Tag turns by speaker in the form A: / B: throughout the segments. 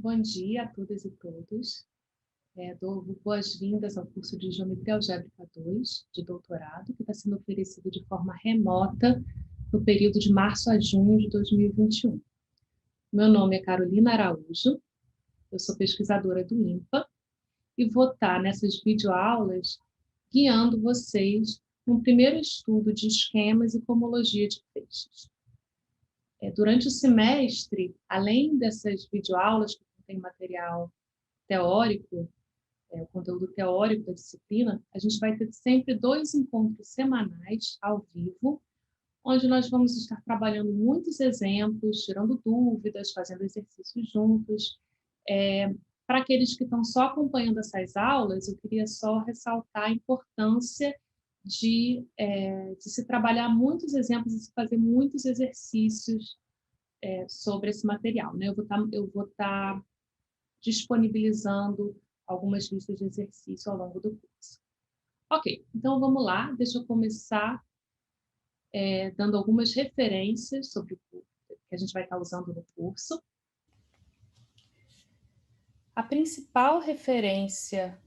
A: Bom dia a todas e todos. Dou boas-vindas ao curso de Geometria Algébrica 2, de doutorado, que está sendo oferecido de forma remota no período de março a junho de 2021. Meu nome é Carolina Araújo, eu sou pesquisadora do INPA e vou estar nessas videoaulas guiando vocês no primeiro estudo de esquemas e cohomologia de feixes. Durante o semestre, além dessas videoaulas que contém material teórico, o conteúdo teórico da disciplina, a gente vai ter sempre 2 encontros semanais ao vivo, onde nós vamos estar trabalhando muitos exemplos, tirando dúvidas, fazendo exercícios juntos. Para aqueles que estão só acompanhando essas aulas, eu queria só ressaltar a importância de se trabalhar muitos exemplos e se fazer muitos exercícios sobre esse material, né? Eu vou estar disponibilizando algumas listas de exercício ao longo do curso. Ok, então vamos lá, deixa eu começar dando algumas referências sobre o curso, que a gente vai estar usando no curso. A principal referência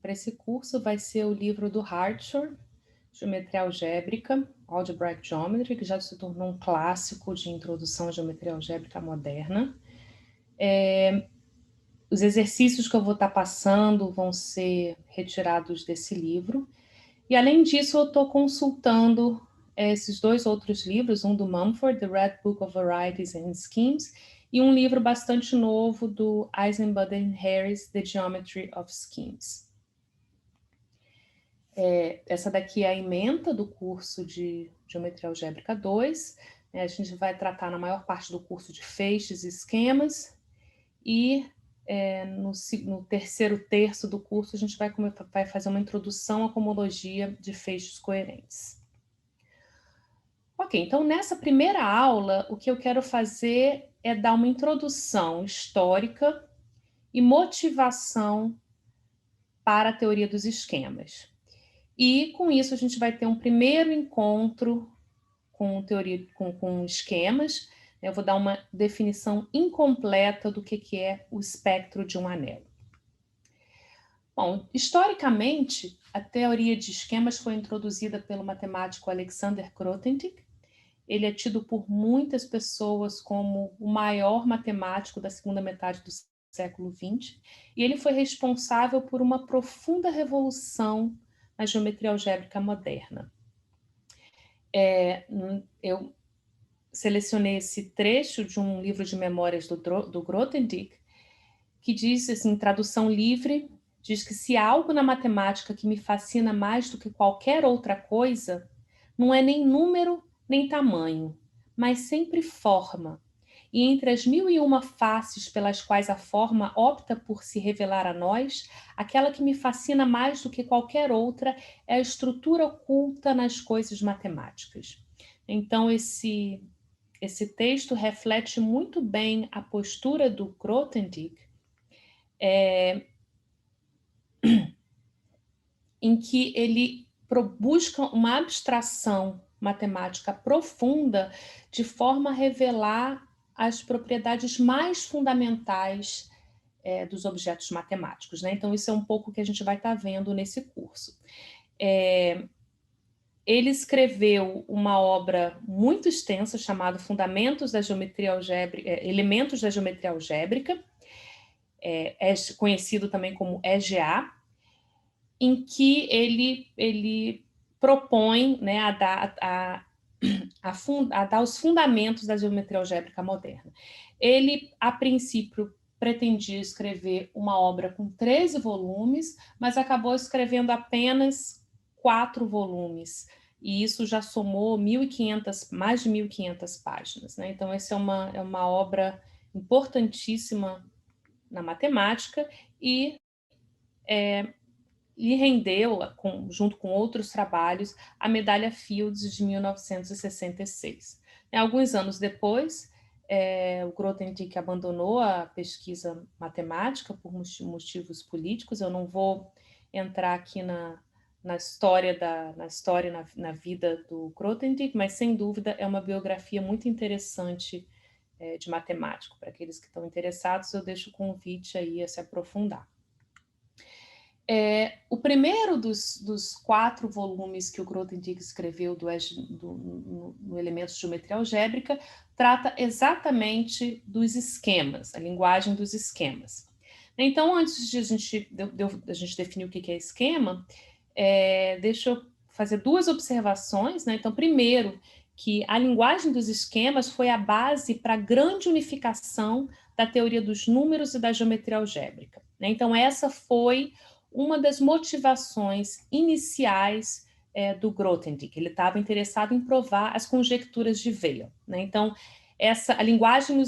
A: para esse curso vai ser o livro do Hartshorne, Geometria Algébrica, Algebraic Geometry, que já se tornou um clássico de introdução à geometria algébrica moderna. Os exercícios que eu vou estar passando vão ser retirados desse livro. E, além disso, eu estou consultando esses 2 outros livros, um do Mumford, The Red Book of Varieties and Schemes, e um livro bastante novo do Eisenbud and Harris, The Geometry of Schemes. Essa daqui é a ementa do curso de Geometria Algébrica 2. A gente vai tratar na maior parte do curso de feixes e esquemas, e no terceiro terço do curso a gente vai fazer uma introdução à cohomologia de feixes coerentes. Ok, então nessa primeira aula o que eu quero fazer é dar uma introdução histórica e motivação para a teoria dos esquemas. E com isso a gente vai ter um primeiro encontro com esquemas. Eu vou dar uma definição incompleta do que é o espectro de um anelo. Bom, historicamente, a teoria de esquemas foi introduzida pelo matemático Alexander Grothendieck. Ele é tido por muitas pessoas como o maior matemático da segunda metade do século XX, e ele foi responsável por uma profunda revolução na geometria algébrica moderna. Eu selecionei esse trecho de um livro de memórias do Grothendieck, que diz, assim, tradução livre, diz que se há algo na matemática que me fascina mais do que qualquer outra coisa, não é nem número nem tamanho, mas sempre forma. E entre as 1001 faces pelas quais a forma opta por se revelar a nós, aquela que me fascina mais do que qualquer outra é a estrutura oculta nas coisas matemáticas. Então, esse texto reflete muito bem a postura do Grothendieck, em que ele busca uma abstração matemática profunda de forma a revelar as propriedades mais fundamentais dos objetos matemáticos, né? Então, isso é um pouco o que a gente vai estar vendo nesse curso. Ele escreveu uma obra muito extensa chamada Fundamentos da Geometria Algébrica, Elementos da Geometria Algébrica, é conhecido também como EGA, em que ele propõe, né, a dar os fundamentos da geometria algébrica moderna. Ele, a princípio, pretendia escrever uma obra com 13 volumes, mas acabou escrevendo apenas 4 volumes, e isso já somou mais de 1.500 páginas, né? Então, essa é uma obra importantíssima na matemática e lhe rendeu, junto com outros trabalhos, a medalha Fields de 1966. Alguns anos depois, o Grothendieck abandonou a pesquisa matemática por motivos políticos. Eu não vou entrar aqui na história, na vida do Grothendieck, mas sem dúvida é uma biografia muito interessante de matemático. Para aqueles que estão interessados, eu deixo o convite aí a se aprofundar. O primeiro dos 4 volumes que o Grothendieck escreveu no Elementos de Geometria Algébrica trata exatamente dos esquemas, a linguagem dos esquemas. Então, antes de a gente definir o que é esquema, deixa eu fazer 2 observações, né? Então, primeiro, que a linguagem dos esquemas foi a base para a grande unificação da teoria dos números e da geometria algébrica, né? Então, essa foi uma das motivações iniciais do Grothendieck. Ele estava interessado em provar as conjecturas de Weyl, né? Então, a linguagem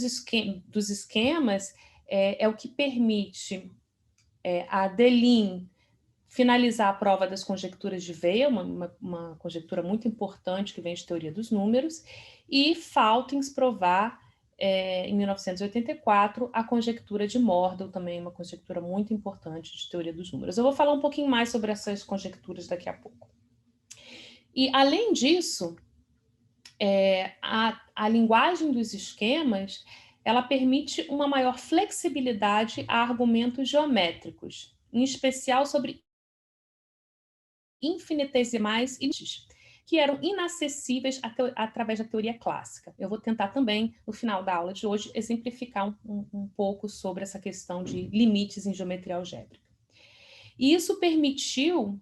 A: dos esquemas é o que permite a Deligne finalizar a prova das conjecturas de Weyl, uma conjectura muito importante que vem de teoria dos números, e Faltings provar, em 1984, a conjectura de Mordell, também uma conjectura muito importante de teoria dos números. Eu vou falar um pouquinho mais sobre essas conjecturas daqui a pouco. E, além disso, a linguagem dos esquemas, ela permite uma maior flexibilidade a argumentos geométricos, em especial sobre infinitesimais e que eram inacessíveis através da teoria clássica. Eu vou tentar também, no final da aula de hoje, exemplificar um pouco sobre essa questão de limites em geometria algébrica. E isso permitiu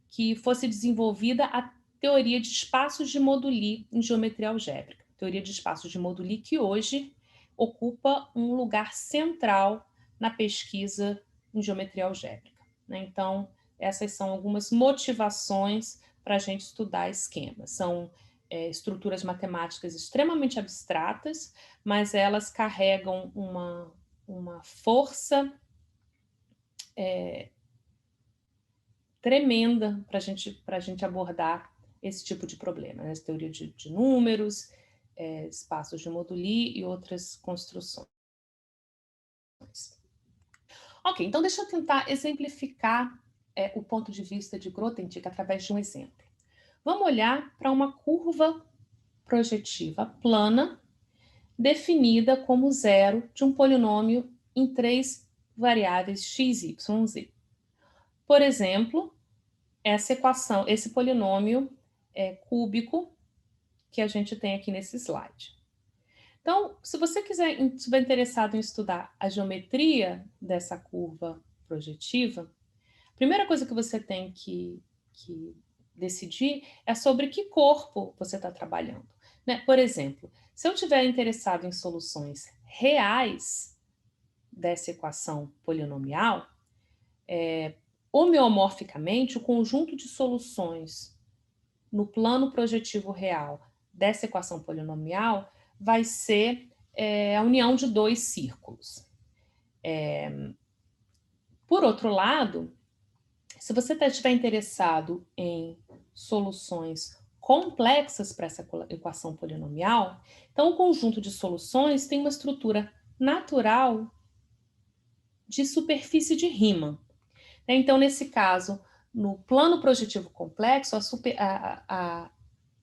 A: que fosse desenvolvida a teoria de espaços de Moduli em geometria algébrica. Teoria de espaços de Moduli que hoje ocupa um lugar central na pesquisa em geometria algébrica, né? Então, essas são algumas motivações para a gente estudar esquemas. São estruturas matemáticas extremamente abstratas, mas elas carregam uma força tremenda para a gente abordar esse tipo de problema, né? Teoria de números, espaços de Moduli e outras construções. Ok, então deixa eu tentar exemplificar o ponto de vista de Grothendieck através de um exemplo. Vamos olhar para uma curva projetiva plana definida como zero de um polinômio em 3 variáveis x, y, z. Por exemplo, essa equação, esse polinômio cúbico que a gente tem aqui nesse slide. Então, se você estiver interessado em estudar a geometria dessa curva projetiva, a primeira coisa que você tem que decidir é sobre que corpo você está trabalhando, né? Por exemplo, se eu estiver interessado em soluções reais dessa equação polinomial, homeomorficamente, o conjunto de soluções no plano projetivo real dessa equação polinomial vai ser a união de 2 círculos. Por outro lado, se você estiver interessado em soluções complexas para essa equação polinomial, então o conjunto de soluções tem uma estrutura natural de superfície de Riemann. Então, nesse caso, no plano projetivo complexo,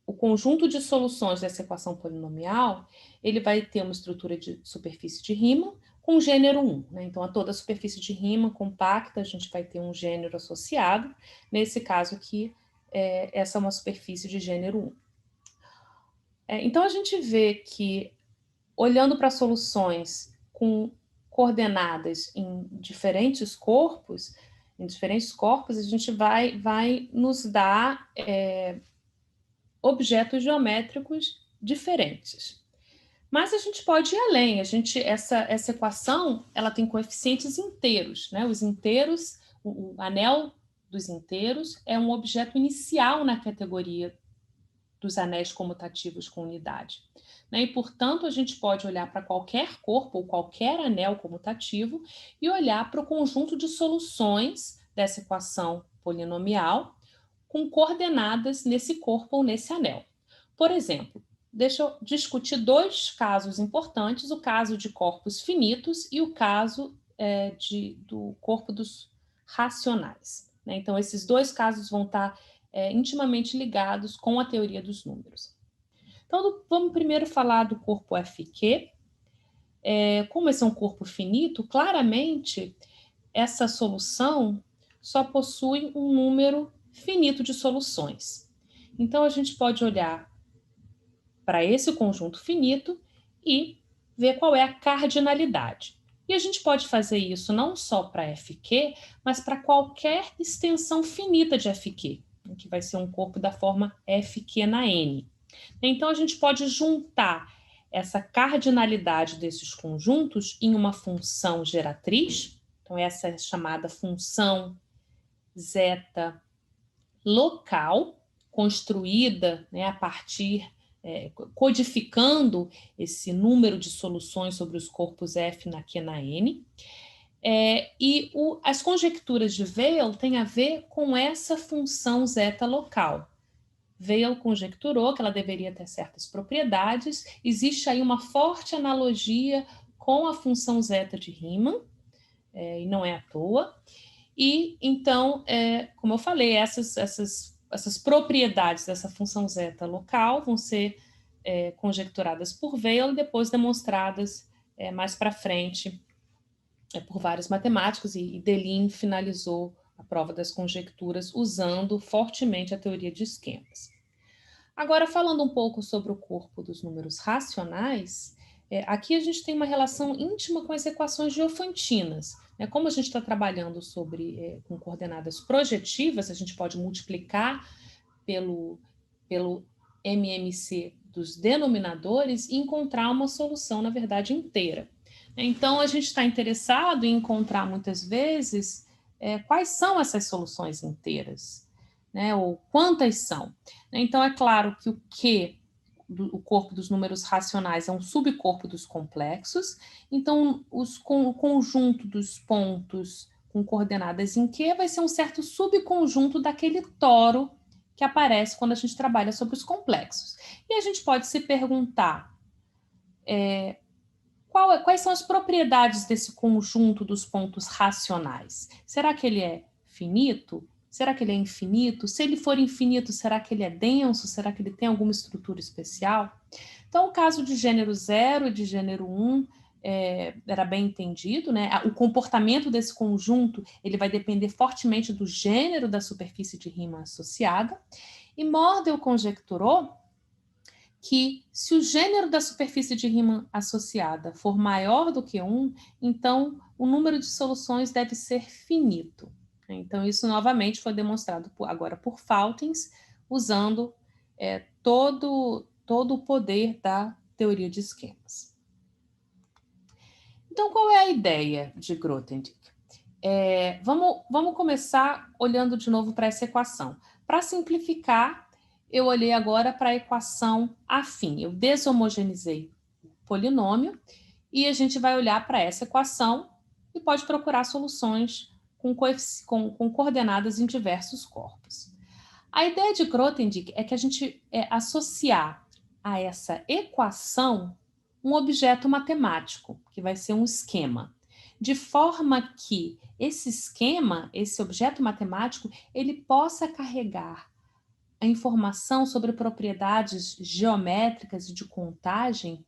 A: o conjunto de soluções dessa equação polinomial, ele vai ter uma estrutura de superfície de Riemann com gênero 1, né? Então, a toda a superfície de Riemann compacta, a gente vai ter um gênero associado. Nesse caso aqui, essa é uma superfície de gênero 1. Então, a gente vê que, olhando para soluções com coordenadas em diferentes corpos, a gente vai nos dar objetos geométricos diferentes. Mas a gente pode ir além. Essa equação, ela tem coeficientes inteiros, né? Os inteiros, o anel dos inteiros é um objeto inicial na categoria dos anéis comutativos com unidade, né? E, portanto, a gente pode olhar para qualquer corpo ou qualquer anel comutativo e olhar para o conjunto de soluções dessa equação polinomial com coordenadas nesse corpo ou nesse anel. Por exemplo, deixa eu discutir 2 casos importantes, o caso de corpos finitos e o caso do corpo dos racionais, né? Então, esses 2 casos vão estar intimamente ligados com a teoria dos números. Então, vamos primeiro falar do corpo FQ. como esse é um corpo finito, claramente essa solução só possui um número finito de soluções. Então, a gente pode olhar para esse conjunto finito e ver qual é a cardinalidade. E a gente pode fazer isso não só para FQ, mas para qualquer extensão finita de FQ, que vai ser um corpo da forma FQ na N. Então, a gente pode juntar essa cardinalidade desses conjuntos em uma função geratriz. Então, essa é chamada função zeta local, construída, né, a partir, codificando esse número de soluções sobre os corpos F na Q na N. As conjecturas de Weyl têm a ver com essa função zeta local. Weyl conjecturou que ela deveria ter certas propriedades. Existe aí uma forte analogia com a função zeta de Riemann, e não é à toa. E, então, como eu falei, essas propriedades dessa função zeta local vão ser conjecturadas por Weyl e depois demonstradas mais para frente por vários matemáticos, e Deligne finalizou a prova das conjecturas usando fortemente a teoria de esquemas. Agora, falando um pouco sobre o corpo dos números racionais, aqui a gente tem uma relação íntima com as equações diofantinas. Como a gente está trabalhando com coordenadas projetivas, a gente pode multiplicar pelo MMC dos denominadores e encontrar uma solução, na verdade, inteira. Então, a gente está interessado em encontrar, muitas vezes, quais são essas soluções inteiras, ou quantas são. Então, é claro que o corpo dos números racionais é um subcorpo dos complexos. Então, o conjunto dos pontos com coordenadas em Q vai ser um certo subconjunto daquele toro que aparece quando a gente trabalha sobre os complexos. E a gente pode se perguntar quais são as propriedades desse conjunto dos pontos racionais. Será que ele é finito? Será que ele é infinito? Se ele for infinito, será que ele é denso? Será que ele tem alguma estrutura especial? Então, o caso de gênero 0 e de gênero 1 era bem entendido, né? O comportamento desse conjunto ele vai depender fortemente do gênero da superfície de Riemann associada. E Mordell conjecturou que se o gênero da superfície de Riemann associada for maior do que 1, então o número de soluções deve ser finito. Então, isso novamente foi demonstrado agora por Faltins, usando todo o poder da teoria de esquemas. Então, qual é a ideia de Grothendieck? Vamos começar olhando de novo para essa equação. Para simplificar, eu olhei agora para a equação afim. Eu deshomogeneizei o polinômio e a gente vai olhar para essa equação e pode procurar soluções com coordenadas em diversos corpos. A ideia de Grothendieck é que a gente associar a essa equação um objeto matemático, que vai ser um esquema, de forma que esse esquema, esse objeto matemático, ele possa carregar a informação sobre propriedades geométricas e de contagem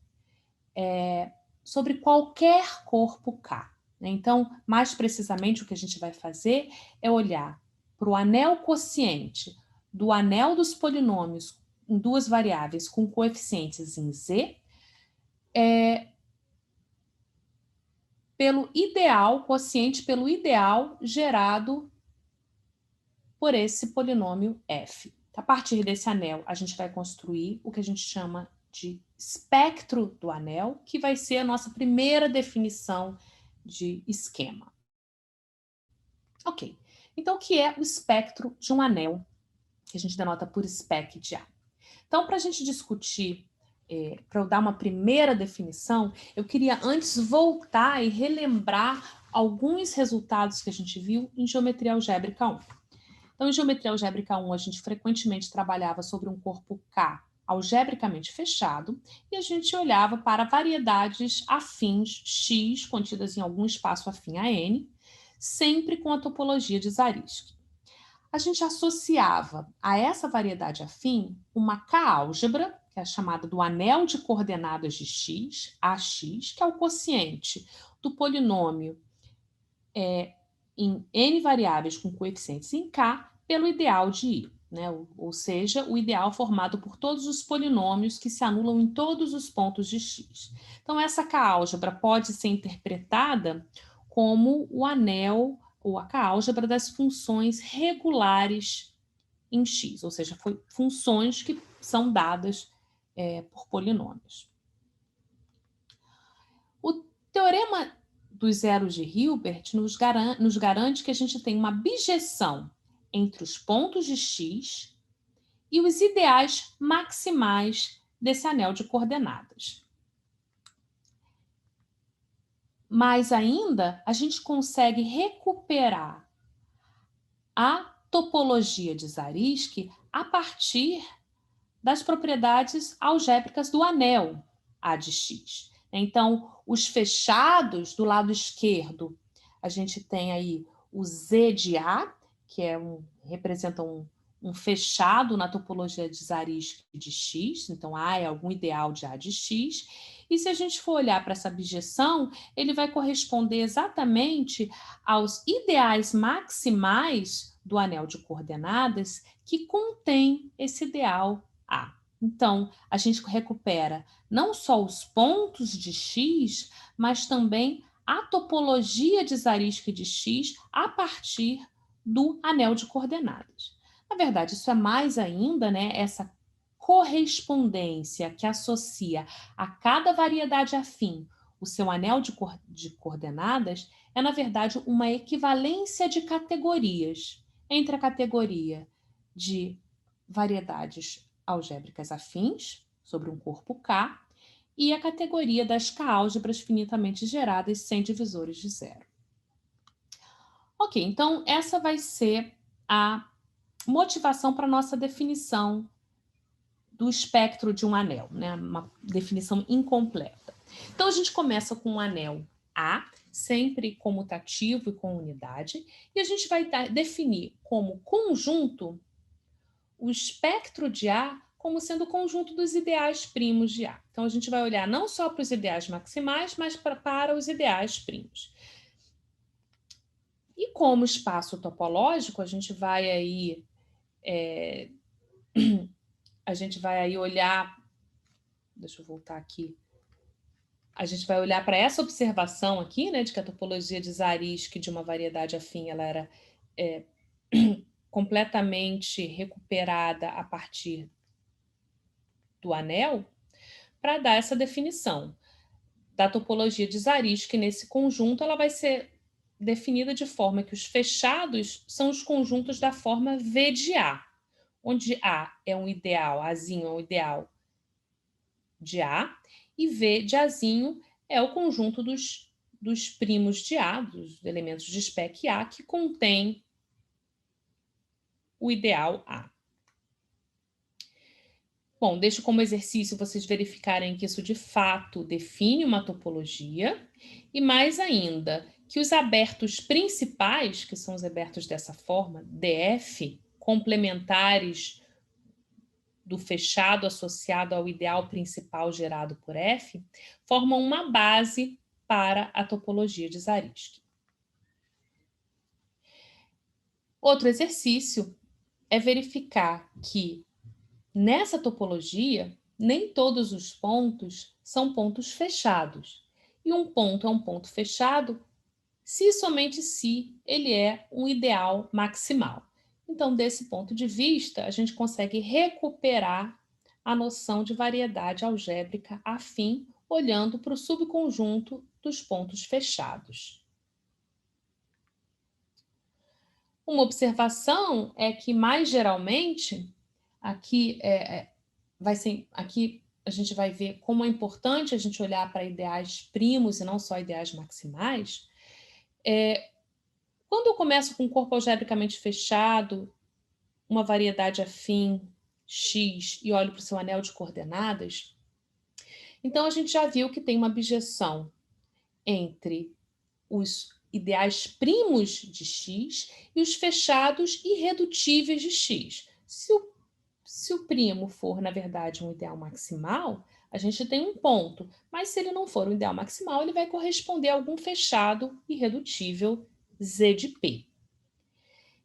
A: sobre qualquer corpo K. Então, mais precisamente, o que a gente vai fazer é olhar para o anel quociente do anel dos polinômios em duas variáveis com coeficientes em Z, quociente pelo ideal gerado por esse polinômio F. A partir desse anel, a gente vai construir o que a gente chama de espectro do anel, que vai ser a nossa primeira definição de esquema. Ok, então o que é o espectro de um anel, que a gente denota por spec de A? Então, para a gente discutir, para eu dar uma primeira definição, eu queria antes voltar e relembrar alguns resultados que a gente viu em geometria algébrica 1. Então, em geometria algébrica 1, a gente frequentemente trabalhava sobre um corpo K algebricamente fechado e a gente olhava para variedades afins X contidas em algum espaço afim a N, sempre com a topologia de Zariski. A gente associava a essa variedade afim uma K-álgebra, que é a chamada do anel de coordenadas de x, AX, que é o quociente do polinômio em n variáveis com coeficientes em k, pelo ideal de I, né? Ou seja, o ideal formado por todos os polinômios que se anulam em todos os pontos de x. Então, essa K-álgebra pode ser interpretada como o anel ou a K-álgebra das funções regulares em x, ou seja, funções que são dadas por polinômios. O teorema dos zeros de Hilbert nos garante que a gente tem uma bijeção entre os pontos de x e os ideais maximais desse anel de coordenadas. Mas ainda, a gente consegue recuperar a topologia de Zariski a partir das propriedades algébricas do anel A de x. Então, os fechados do lado esquerdo, a gente tem aí o Z de A, que representa um fechado na topologia de Zariski de x, então A é algum ideal de A de x, e se a gente for olhar para essa bijeção, ele vai corresponder exatamente aos ideais maximais do anel de coordenadas que contém esse ideal A. Então, a gente recupera não só os pontos de x, mas também a topologia de Zariski de x a partir do anel de coordenadas. Na verdade, isso é mais ainda, né, essa correspondência que associa a cada variedade afim o seu anel de coordenadas é, na verdade, uma equivalência de categorias entre a categoria de variedades algébricas afins sobre um corpo K e a categoria das K-álgebras finitamente geradas sem divisores de zero. Ok, então essa vai ser a motivação para a nossa definição do espectro de um anel, né? Uma definição incompleta. Então, a gente começa com um anel A, sempre comutativo e com unidade, e a gente vai definir como conjunto o espectro de A como sendo o conjunto dos ideais primos de A. Então, a gente vai olhar não só para os ideais maximais, mas para os ideais primos. E como espaço topológico, a gente vai aí olhar. Deixa eu voltar aqui. A gente vai olhar para essa observação aqui, né, de que a topologia de Zariski de uma variedade afim ela era completamente recuperada a partir do anel, para dar essa definição da topologia de Zariski nesse conjunto, ela vai ser definida de forma que os fechados são os conjuntos da forma V de A, onde A é um ideal, Azinho é um ideal de A, e V de Azinho é o conjunto dos primos de A, dos elementos de spec A, que contém o ideal A. Bom, deixo como exercício vocês verificarem que isso de fato define uma topologia, e mais ainda, que os abertos principais, que são os abertos dessa forma, DF, complementares do fechado associado ao ideal principal gerado por F, formam uma base para a topologia de Zariski. Outro exercício é verificar que nessa topologia nem todos os pontos são pontos fechados. E um ponto é um ponto fechado se e somente se ele é um ideal maximal. Então, desse ponto de vista, a gente consegue recuperar a noção de variedade algébrica afim, olhando para o subconjunto dos pontos fechados. Uma observação é que, mais geralmente, aqui a gente vai ver como é importante a gente olhar para ideais primos e não só ideais maximais. Quando eu começo com um corpo algebricamente fechado, uma variedade afim X e olho para o seu anel de coordenadas, então a gente já viu que tem uma bijeção entre os ideais primos de X e os fechados irredutíveis de X. Se o se o primo for, na verdade, um ideal maximal, a gente tem um ponto. Mas se ele não for um ideal maximal, ele vai corresponder a algum fechado irredutível Z de P.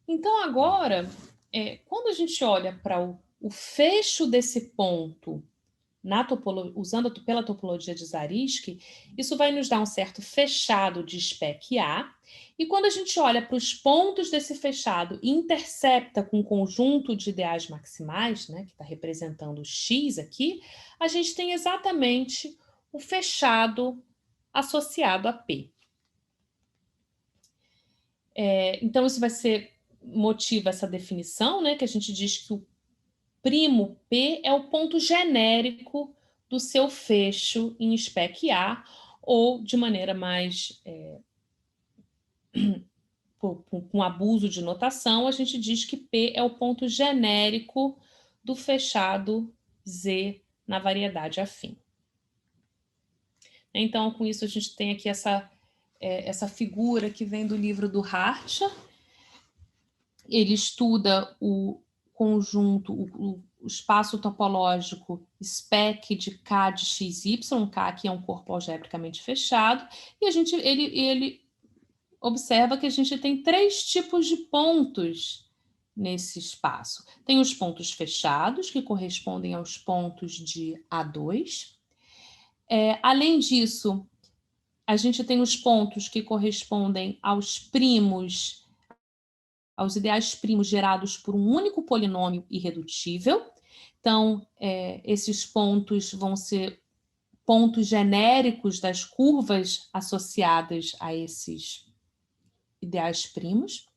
A: Então, agora, quando a gente olha para o fecho desse ponto usando pela topologia de Zariski, isso vai nos dar um certo fechado de spec A, e quando a gente olha para os pontos desse fechado e intercepta com um conjunto de ideais maximais, né, que está representando o X aqui, a gente tem exatamente o fechado associado a P. Então, isso motiva essa definição, né, que a gente diz que o primo P é o ponto genérico do seu fecho em spec A, ou de maneira mais com abuso de notação, a gente diz que P é o ponto genérico do fechado Z na variedade afim. Então, com isso, a gente tem aqui essa figura que vem do livro do Hartja. Ele estuda o conjunto, o espaço topológico spec de K de XY, K aqui é um corpo algebricamente fechado, e ele observa que a gente tem 3 tipos de pontos nesse espaço. Tem os pontos fechados, que correspondem aos pontos de A2. Além disso, a gente tem os pontos que correspondem aos ideais primos gerados por um único polinômio irredutível. Então, esses pontos vão ser pontos genéricos das curvas associadas a esses ideais primos.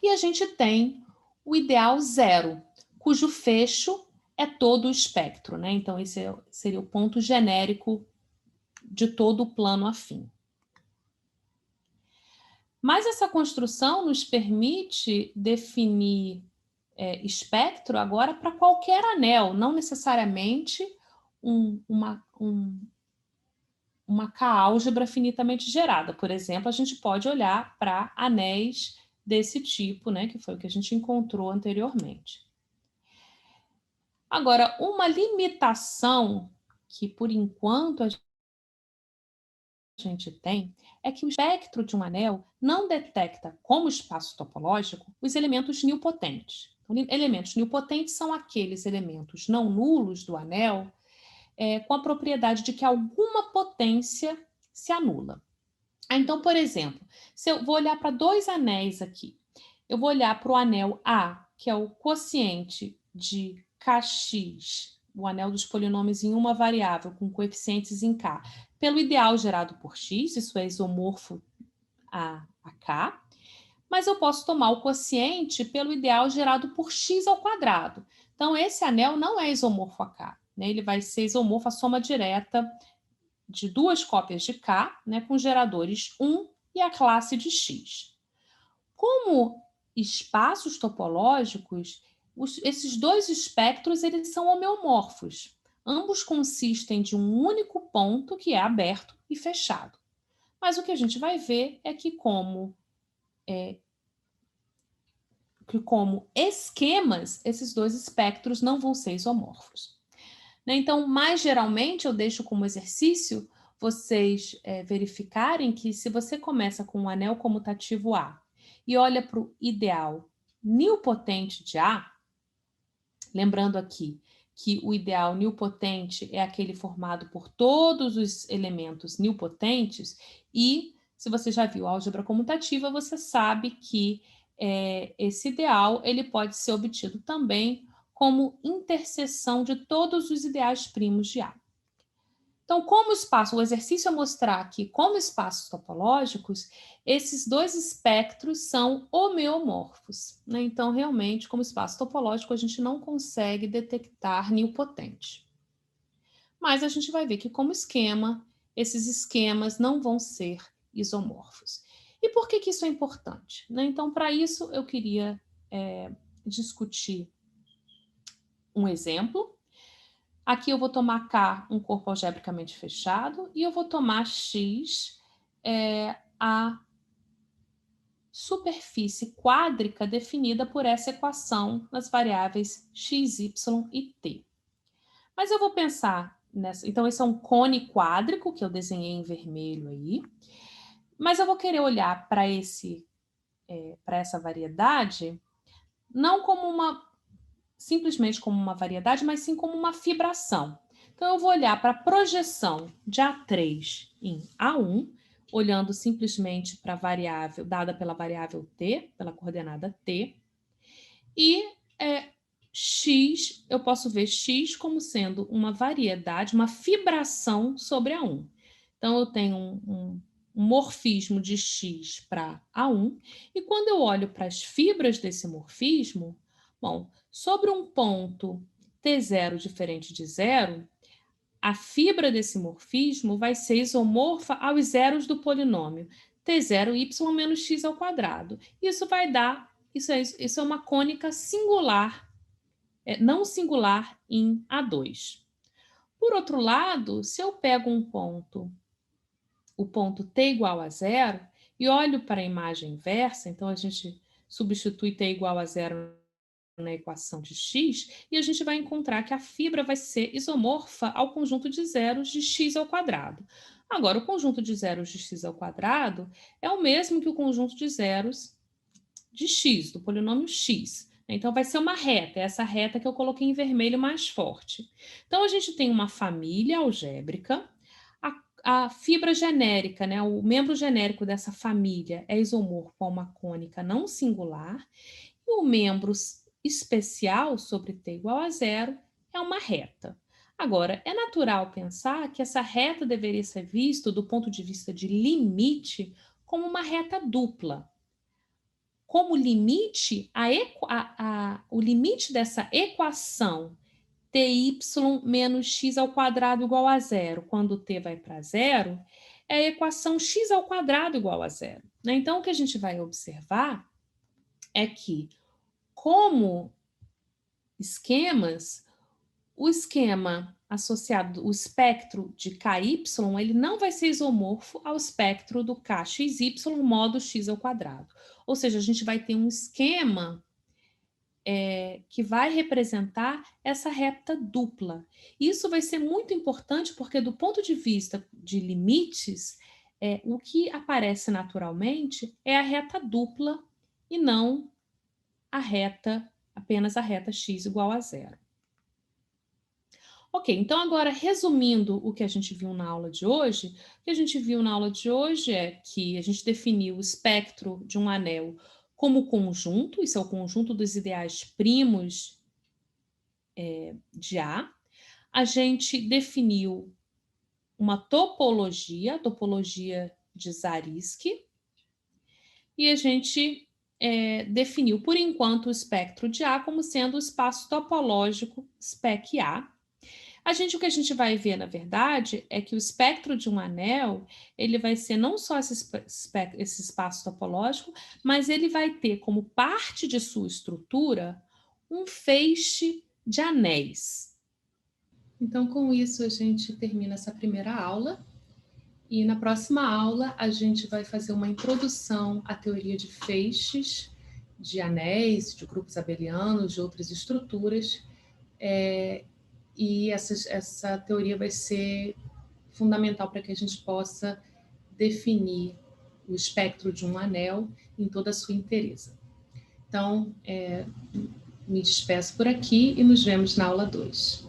A: E a gente tem o ideal zero, cujo fecho é todo o espectro, né? Então, esse seria o ponto genérico de todo o plano afim. Mas essa construção nos permite definir espectro agora para qualquer anel, não necessariamente uma K-álgebra finitamente gerada. Por exemplo, a gente pode olhar para anéis desse tipo, né, que foi o que a gente encontrou anteriormente. Agora, uma limitação que, por enquanto, a gente tem é que o espectro de um anel não detecta como espaço topológico os elementos nilpotentes. Elementos nilpotentes são aqueles elementos não nulos do anel com a propriedade de que alguma potência se anula. Então, por exemplo, se eu vou olhar para 2 anéis aqui, eu vou olhar para o anel A, que é o quociente de Kx, o anel dos polinômios em uma variável com coeficientes em K, pelo ideal gerado por X, isso é isomorfo a K, mas eu posso tomar o quociente pelo ideal gerado por x ao quadrado. Então, esse anel não é isomorfo a K, né? Ele vai ser isomorfo à soma direta de 2 cópias de K, né, com geradores 1 e a classe de X. Como espaços topológicos, esses 2 espectros eles são homeomorfos. Ambos consistem de um único ponto que é aberto e fechado. Mas o que a gente vai ver é que como esquemas, esses 2 espectros não vão ser isomorfos. Então, mais geralmente, eu deixo como exercício vocês verificarem que se você começa com um anel comutativo A e olha para o ideal nilpotente de A, lembrando aqui que o ideal nilpotente é aquele formado por todos os elementos nilpotentes, e se você já viu álgebra comutativa, você sabe que esse ideal ele pode ser obtido também como interseção de todos os ideais primos de A. Então, o exercício é mostrar que, como espaços topológicos, esses 2 espectros são homeomorfos, né? Então, realmente, como espaço topológico, a gente não consegue detectar nilpotente. Mas a gente vai ver que, como esquema, esses esquemas não vão ser isomorfos. E por que isso é importante, né? Então, para isso, eu queria discutir um exemplo. Aqui eu vou tomar K, um corpo algebricamente fechado, e eu vou tomar X, superfície quádrica definida por essa equação nas variáveis x, y e t. Mas eu vou pensar nessa... Então, esse é um cone quádrico que eu desenhei em vermelho aí. Mas eu vou querer olhar para essa variedade não como simplesmente como uma variedade, mas sim como uma fibração. Então, eu vou olhar para a projeção de A3 em A1, olhando simplesmente para a variável dada pela variável t, pela coordenada t, e x, eu posso ver x como sendo uma variedade, uma fibração sobre A1. Então, eu tenho um morfismo de x para A1, e quando eu olho para as fibras desse morfismo, bom, sobre um ponto T0 diferente de zero, a fibra desse morfismo vai ser isomorfa aos zeros do polinômio T0y menos x ao quadrado. Isso vai dar, isso é uma cônica singular, não singular em A2. Por outro lado, se eu pego o ponto t igual a zero, e olho para a imagem inversa, então a gente substitui t igual a zero na equação de x, e a gente vai encontrar que a fibra vai ser isomorfa ao conjunto de zeros de x ao quadrado. Agora, o conjunto de zeros de x ao quadrado é o mesmo que o conjunto de zeros de x, do polinômio x. Então, vai ser uma reta, é essa reta que eu coloquei em vermelho mais forte. Então, a gente tem uma família algébrica, a fibra genérica, né, o membro genérico dessa família é isomorfo a uma cônica não singular, e o membro especial sobre t igual a zero é uma reta. Agora, é natural pensar que essa reta deveria ser vista, do ponto de vista de limite, como uma reta dupla. Como limite, o limite dessa equação ty menos x ao quadrado igual a zero, quando t vai para zero, é a equação x ao quadrado igual a zero. Então, o que a gente vai observar é que, como esquemas, o esquema associado, o espectro de KY, ele não vai ser isomorfo ao espectro do KXY modo x ao quadrado. Ou seja, a gente vai ter um esquema que vai representar essa reta dupla. Isso vai ser muito importante porque, do ponto de vista de limites, o que aparece naturalmente é a reta dupla e não apenas a reta x igual a zero. Ok, então agora, resumindo o que a gente viu na aula de hoje, o que a gente viu na aula de hoje é que a gente definiu o espectro de um anel como conjunto, isso é o conjunto dos ideais primos de A. A gente definiu uma topologia, a topologia de Zariski, e a gente definiu, por enquanto, o espectro de A como sendo o espaço topológico spec A. O que a gente vai ver, na verdade, é que o espectro de um anel, ele vai ser não só esse espaço topológico, mas ele vai ter como parte de sua estrutura um feixe de anéis. Então, com isso, a gente termina essa primeira aula. E na próxima aula, a gente vai fazer uma introdução à teoria de feixes, de anéis, de grupos abelianos, de outras estruturas. E essa teoria vai ser fundamental para que a gente possa definir o espectro de um anel em toda a sua inteireza. Então, me despeço por aqui e nos vemos na aula 2.